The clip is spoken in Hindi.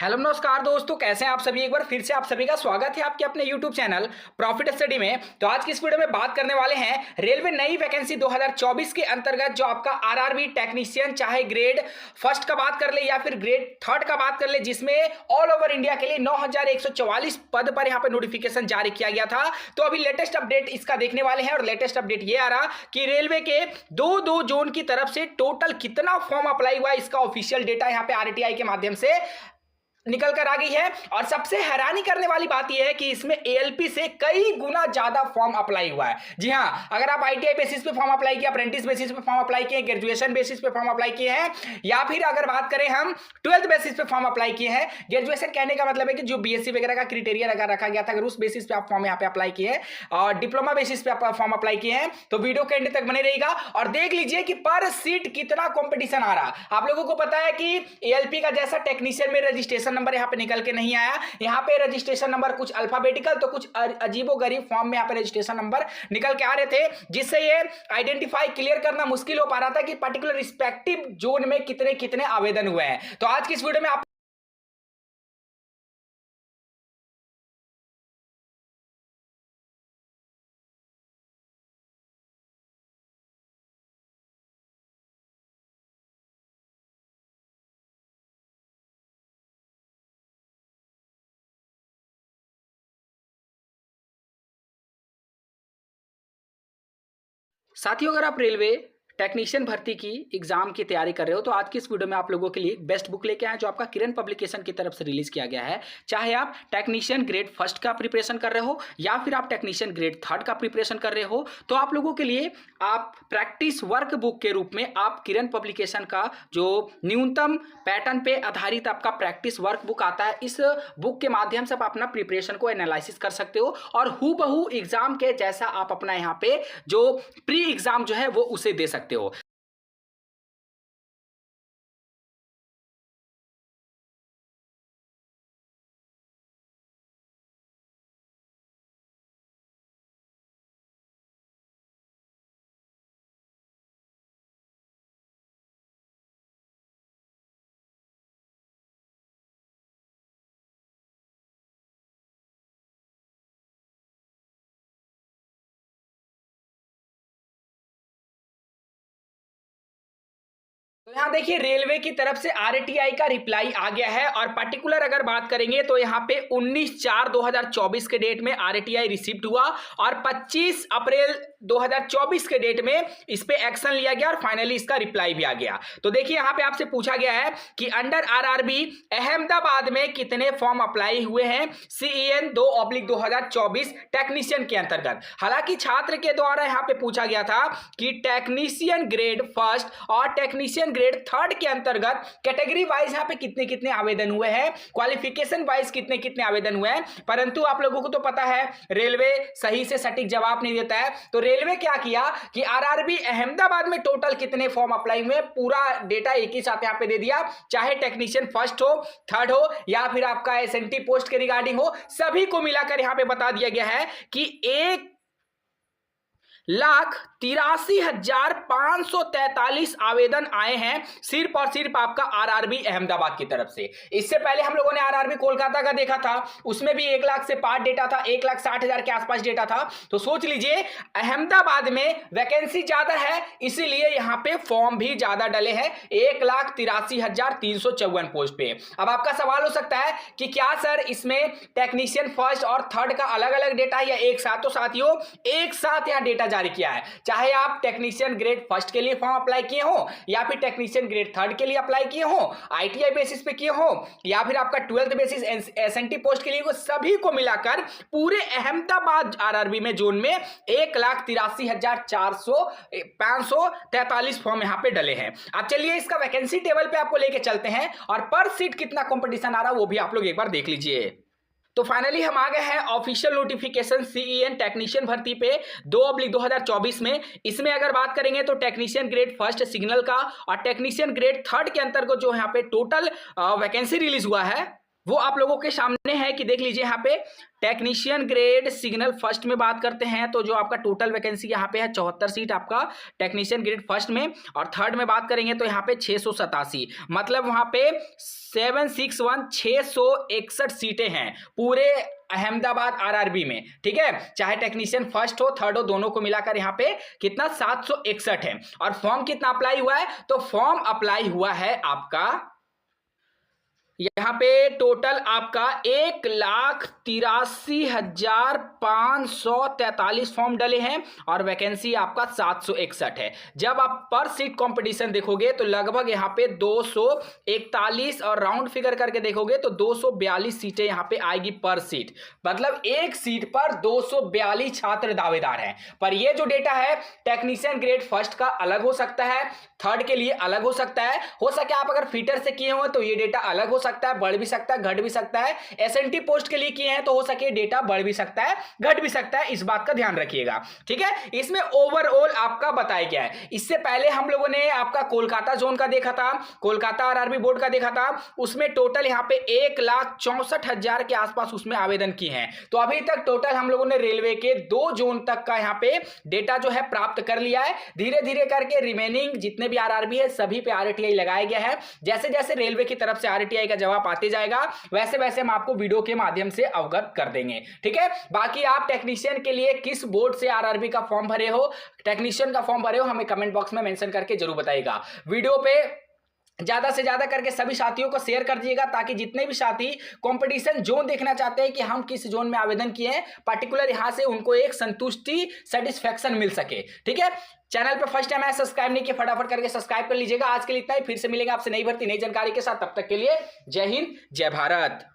हेलो नमस्कार दोस्तों, कैसे हैं आप सभी। एक बार फिर से आप सभी का स्वागत है आपके अपने YouTube चैनल प्रॉफिट स्टडी में। तो आज की इस वीडियो में बात करने वाले हैं रेलवे नई वैकेंसी 2024 के अंतर्गत जो आपका आरआरबी टेक्नीशियन, चाहे ग्रेड फर्स्ट का बात कर ले या फिर ग्रेड थर्ड का बात कर ले, जिसमें ऑल ओवर इंडिया के लिए 9144 पद पर यहाँ पे नोटिफिकेशन जारी किया गया था। तो अभी लेटेस्ट अपडेट इसका देखने वाले हैं और लेटेस्ट अपडेट ये आ रहा कि रेलवे के दो जोन की तरफ से टोटल कितना फॉर्म अप्लाई हुआ है, इसका ऑफिशियल डेटा यहाँ पे आरटीआई के माध्यम से निकल कर आ गई है। और सबसे हैरानी करने वाली बात यह है कि इसमें एएलपी से कई गुना ज्यादा फॉर्म अप्लाई हुआ है। जी हां, अगर आप आईटीआई बेसिस पे फॉर्म अप्लाई किए, अप्रेंटिस बेसिस पे फॉर्म अप्लाई किए, ग्रेजुएशन बेसिस पे फॉर्म अप्लाई किए हैं, या फिर अगर बात करें हम 12th बेसिस पे फॉर्म अप्लाई किए हैं। ग्रेजुएशन कहने का मतलब है कि जो बीएससी वगैरह का क्राइटेरिया रखा गया था, अगर उस बेसिस पे आप फॉर्म यहाँ पे अप्लाई किए और डिप्लोमा बेसिस पे आप फॉर्म अप्लाई किए हैं, तो वीडियो के एंड तक बने रहेगा और देख लीजिए कि पर सीट कितना कॉम्पिटिशन आ रहा। आप लोगों को पता है कि एएलपी का जैसा टेक्नीशियन में रजिस्ट्रेशन नंबर यहाँ पे निकल के नहीं आया। यहां पे रजिस्ट्रेशन नंबर कुछ अल्फाबेटिकल तो कुछ अजीबोगरीब फॉर्म में यहां पे रजिस्ट्रेशन नंबर निकल के आ रहे थे, जिससे ये आइडेंटिफाई क्लियर करना मुश्किल हो पा रहा था कि पर्टिकुलर रिस्पेक्टिव जोन में कितने कितने आवेदन हुए हैं। तो आज की इस वीडियो में आप साथियों, अगर आप रेलवे टेक्नीशियन भर्ती की एग्जाम की तैयारी कर रहे हो तो आज की इस वीडियो में आप लोगों के लिए एक बेस्ट बुक लेके आए जो आपका किरण पब्लिकेशन की तरफ से रिलीज किया गया है। चाहे आप टेक्नीशियन ग्रेड फर्स्ट का प्रिपरेशन कर रहे हो या फिर आप टेक्नीशियन ग्रेड थर्ड का प्रिपरेशन कर रहे हो, तो आप लोगों के लिए आप प्रैक्टिस वर्क बुक के रूप में आप किरण पब्लिकेशन का जो न्यूनतम पैटर्न पे आधारित आपका प्रैक्टिस वर्क बुक आता है, इस बुक के माध्यम से आप अपना प्रिपरेशन को एनालिसिस कर सकते हो और हूबहू एग्जाम के जैसा आप अपना यहाँ पे जो प्री एग्जाम जो है वो उसे दे सकते हो। तो यहाँ देखिए रेलवे की तरफ से आरटीआई का रिप्लाई आ गया है और पर्टिकुलर अगर बात करेंगे तो यहाँ पे 19/4/2024 के डेट में आरटीआई रिसीव्ड हुआ और 25 अप्रैल 2024 के डेट में इस पे एक्शन लिया गया और फाइनली इसका रिप्लाई भी आ गया। तो देखिए यहाँ पे आपसे पूछा गया है कि अंडर आरआरबी अहमदाबाद में कितने फॉर्म अप्लाई हुए हैं CEN 2/2024 टेक्नीशियन के अंतर्गत। हालांकि छात्र के द्वारा यहाँ पे पूछा गया था कि टेक्नीशियन ग्रेड फर्स्ट और टेक्नीशियन ग्रेड थर्ड के अंतर्गत कैटेगरी वाइज यहाँ पे कितने कितने आवेदन हुए हैं, क्वालिफिकेशन वाइज कितने कितने आवेदन हुए हैं, परंतु आप लोगों को तो पता है रेलवे सही से सटीक जवाब नहीं देता है। तो रेलवे क्या किया कि आरआरबी अहमदाबाद में टोटल कितने फॉर्म अप्लाई हुए पूरा डेटा एक ही साथ यहाँ पे दे दिया, चाहे टेक्नीशियन फर्स्ट हो, थर्ड हो या फिर आपका एसएनटी पोस्ट के रिगार्डिंग हो, सभी को मिलाकर यहाँ पे बता दिया गया है कि 1,83,543 आवेदन आए हैं सिर्फ और सिर्फ आपका आरआरबी अहमदाबाद की तरफ से। इससे पहले हम लोगों ने आरआरबी कोलकाता का देखा था, उसमें भी 1 लाख से पार डेटा था, 1,60,000 के आसपास डेटा था। तो सोच लीजिए अहमदाबाद में वैकेंसी ज्यादा है, इसीलिए यहां पे फॉर्म भी ज्यादा डले हैं, 1,83,354 पोस्ट पे। अब आपका सवाल हो सकता है कि क्या सर इसमें टेक्नीशियन फर्स्ट और थर्ड का अलग अलग डेटा या एक साथ? तो साथियों एक साथ यहां डेटा जारी किया है, चाहे आप टेक्नीशियन ग्रेड फर्स्ट के लिए फॉर्म अप्लाई किए हो या फिर टेक्नीशियन ग्रेड थर्ड के लिए अप्लाई किए हो, आईटीआई बेसिस पे किए हो या फिर आपका 12th बेसिस एसएनटी पोस्ट के लिए, सभी को मिलाकर पूरे अहमदाबाद आरआरबी में जोन में 1,83,543 फॉर्म यहां पे डले हैं। अब चलिए इसका वैकेंसी टेबल पे आपको लेके चलते हैं और पर सीट कितना कंपटीशन आ रहा है वो भी आप लोग एक बार देख लीजिए। तो फाइनली हम आ गए हैं ऑफिशियल नोटिफिकेशन CEN टेक्नीशियन भर्ती पे 2/2024 में। इसमें अगर बात करेंगे तो टेक्नीशियन ग्रेड फर्स्ट सिग्नल का और टेक्नीशियन ग्रेड थर्ड के अंतर्गत जो यहाँ पे टोटल वैकेंसी रिलीज हुआ है वो आप लोगों के सामने है कि देख लीजिए यहाँ पे टेक्नीशियन ग्रेड सिग्नल फर्स्ट में बात करते हैं तो जो आपका टोटल वैकेंसी यहाँ पे है 74 सीट आपका टेक्नीशियन ग्रेड फर्स्ट में, और थर्ड में बात करेंगे तो यहाँ पे 687, मतलब वहाँ पे 761 661 सीटें हैं पूरे अहमदाबाद आरआरबी में। ठीक है, चाहे टेक्नीशियन फर्स्ट हो थर्ड हो, दोनों को मिलाकर यहाँ पे कितना 761 है। और फॉर्म कितना अप्लाई हुआ है, तो फॉर्म अप्लाई हुआ है आपका यहाँ पे टोटल आपका 1,83,543 फॉर्म डले हैं और वैकेंसी आपका 761 है। जब आप पर सीट कंपटीशन देखोगे तो लगभग यहाँ पे 241 और राउंड फिगर करके देखोगे तो 242 सीटें यहाँ पे आएगी पर सीट, मतलब एक सीट पर 242 छात्र दावेदार हैं। पर ये जो डेटा है टेक्नीशियन ग्रेड फर्स्ट का अलग हो सकता है, थर्ड के लिए अलग हो सकता है, हो सके आप अगर फीटर से किए हो तो ये डेटा अलग हो सकता है, बढ़ भी सकता है, घट भी सकता है। एसएनटी पोस्ट के लिए किए हैं तो हो सके डेटा बढ़ भी सकता है, घट भी सकता है, इस बात का ध्यान रखिएगा। ठीक है, इसमें ओवरऑल आपका बताया गया है। इससे पहले हम लोगों ने आपका कोलकाता जोन का देखा था, कोलकाता आरआरबी बोर्ड का देखा था, उसमें टोटल यहाँ पे 1,64,000 के आसपास उसमें आवेदन किए हैं। तो अभी तक टोटल हम लोगों ने रेलवे के 2 जोन तक का यहाँ पे डेटा जो है प्राप्त कर लिया है। धीरे धीरे करके रिमेनिंग जितने भी आरआरबी है सभी पे आरटीआई लगाया गया है। जैसे जैसे रेलवे की तरफ से आरटीआई का जवाब आते जाएगा वैसे वैसे हम आपको वीडियो के माध्यम से अवगत कर देंगे। ठीक है, बाकी आप टेक्नीशियन के लिए किस बोर्ड से आरआरबी का फॉर्म भरे हो, टेक्नीशियन का फॉर्म भरे हो, हमें कमेंट बॉक्स में मेंशन करके जरूर बताइएगा। वीडियो पे ज्यादा से ज्यादा करके सभी साथियों को शेयर कर दीजिएगा ताकि जितने भी साथी कंपटीशन जोन देखना चाहते हैं कि हम किस जोन में आवेदन किए हैं पर्टिकुलर, यहां से उनको एक संतुष्टि सेटिस्फैक्शन मिल सके। ठीक है, चैनल पे फर्स्ट टाइम है सब्सक्राइब नहीं किया फटाफट करके सब्सक्राइब कर लीजिएगा। आज के लिए इतना ही, फिर से मिलेंगे आपसे नई भर्ती नई जानकारी के साथ, तब तक के लिए जय हिंद जय भारत।